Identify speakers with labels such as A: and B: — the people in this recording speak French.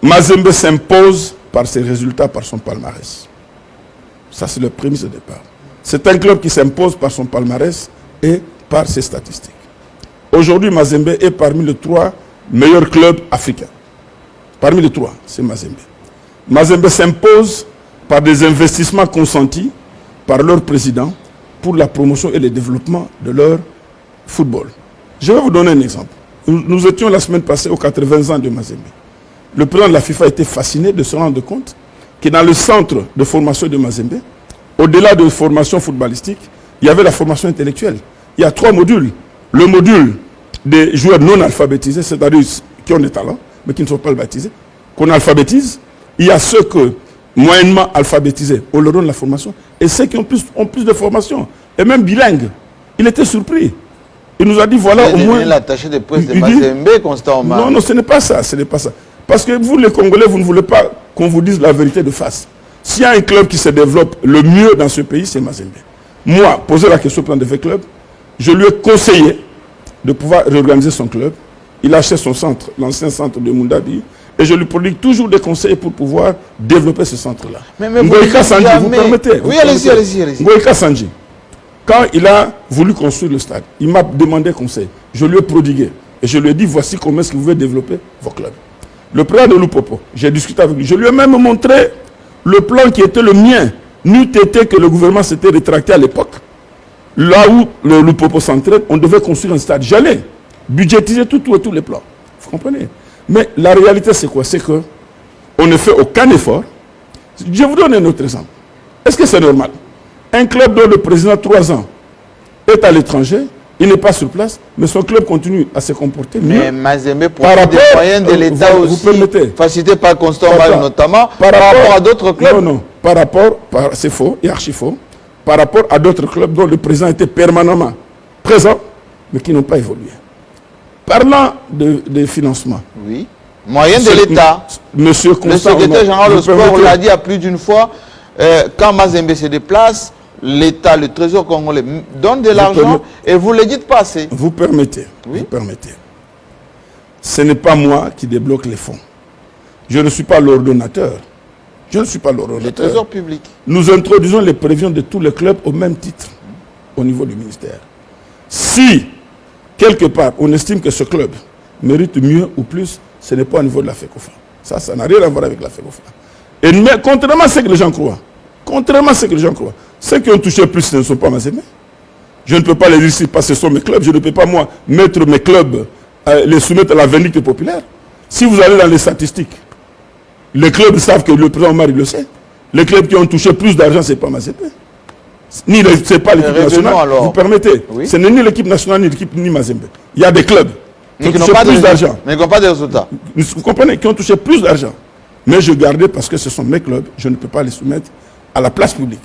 A: Mazembe s'impose par ses résultats, par son palmarès. Ça, c'est le prémisse de départ. C'est un club qui s'impose par son palmarès et par ses statistiques. Aujourd'hui, Mazembe est parmi les 3 meilleurs clubs africains. Parmi les 3, c'est Mazembe. Mazembe s'impose par des investissements consentis par leur président pour la promotion et le développement de leur football. Je vais vous donner un exemple. Nous étions la semaine passée aux 80 ans de Mazembe. Le président de la FIFA était fasciné de se rendre compte que dans le centre de formation de Mazembe, au-delà de la formation footballistique, il y avait la formation intellectuelle. Il y a 3 modules. Le module des joueurs non alphabétisés, c'est-à-dire qui ont des talents, mais qui ne sont pas baptisés, qu'on alphabétise. Il y a ceux que, moyennement alphabétisés, on leur donne la formation, et ceux qui ont plus de formation, et même bilingues. Il était surpris. Il nous a dit, voilà au moins...
B: l'attaché de presse de Mazembe, Constant Omar.
A: Non, non, ce n'est pas ça, ce n'est pas ça. Parce que vous, les Congolais, vous ne voulez pas qu'on vous dise la vérité de face. S'il y a un club qui se développe le mieux dans ce pays, c'est Mazembe. Moi, poser la question au plan de fait club, je lui ai conseillé de pouvoir réorganiser son club. Il a acheté son centre, l'ancien centre de Mundabi, et je lui prodigue toujours des conseils pour pouvoir développer ce centre-là.
B: Mais
A: Ngoïka Sandji, vous permettez?
B: Oui, allez-y.
A: Ngoïka Sandji, quand il a voulu construire le stade, il m'a demandé conseil. Je lui ai prodigué. Et je lui ai dit, voici comment est-ce que vous voulez développer vos clubs. Le président de Lupopo, j'ai discuté avec lui. Je lui ai même montré le plan qui était le mien. N'eût été que le gouvernement s'était rétracté à l'époque. Là où le Lupopo s'entraîne, on devait construire un stade. J'allais budgétiser tous les plans. Vous comprenez? Mais la réalité, c'est quoi? C'est qu'on ne fait aucun effort. Je vous donne un autre exemple. Est-ce que c'est normal? Un club dont le président, 3 ans, est à l'étranger, il n'est pas sur place, mais son club continue à se comporter mieux.
B: Mais Mazembe, pour des moyens de l'État aussi, facilité par Constant Omar notamment, par rapport à d'autres clubs.
A: Non, non, c'est faux et archi faux. Par rapport à d'autres clubs dont le président était permanemment présent, mais qui n'ont pas évolué. Parlant de financement.
B: Oui. Moyens de l'État.
A: Monsieur Constant,
B: le secrétaire général du sport l'a dit à plus d'une fois, quand Mazembe se déplace, l'État, le trésor congolais donne de l'argent et vous ne le dites pas assez.
A: Vous permettez. Oui. Vous permettez. Ce n'est pas moi qui débloque les fonds. Je ne suis pas l'ordonnateur. Je ne suis pas l'ordonnateur.
B: Le trésor public.
A: Nous introduisons les prévisions de tous les clubs au même titre au niveau du ministère. Si, quelque part, on estime que ce club mérite mieux ou plus, ce n'est pas au niveau de la FECOFA. Ça n'a rien à voir avec la FECOFA. Et mais, contrairement à ce que les gens croient, ceux qui ont touché plus, ce ne sont pas Mazembe. Je ne peux pas les dire ici parce que ce sont mes clubs. Je ne peux pas, moi, mettre mes clubs, les soumettre à la vindicte populaire. Si vous allez dans les statistiques, les clubs savent que le président Omar, il le sait. Les clubs qui ont touché plus d'argent, ce n'est pas Mazembe. Ce n'est pas l'équipe nationale. Alors. Vous permettez. Oui. Ce n'est ni l'équipe nationale, ni Mazembe. Il y a des clubs qui ont touché plus d'argent.
B: Mais qui n'ont pas de résultats.
A: Vous comprenez? Qui ont touché plus d'argent. Mais je gardais parce que ce sont mes clubs. Je ne peux pas les soumettre à la place publique.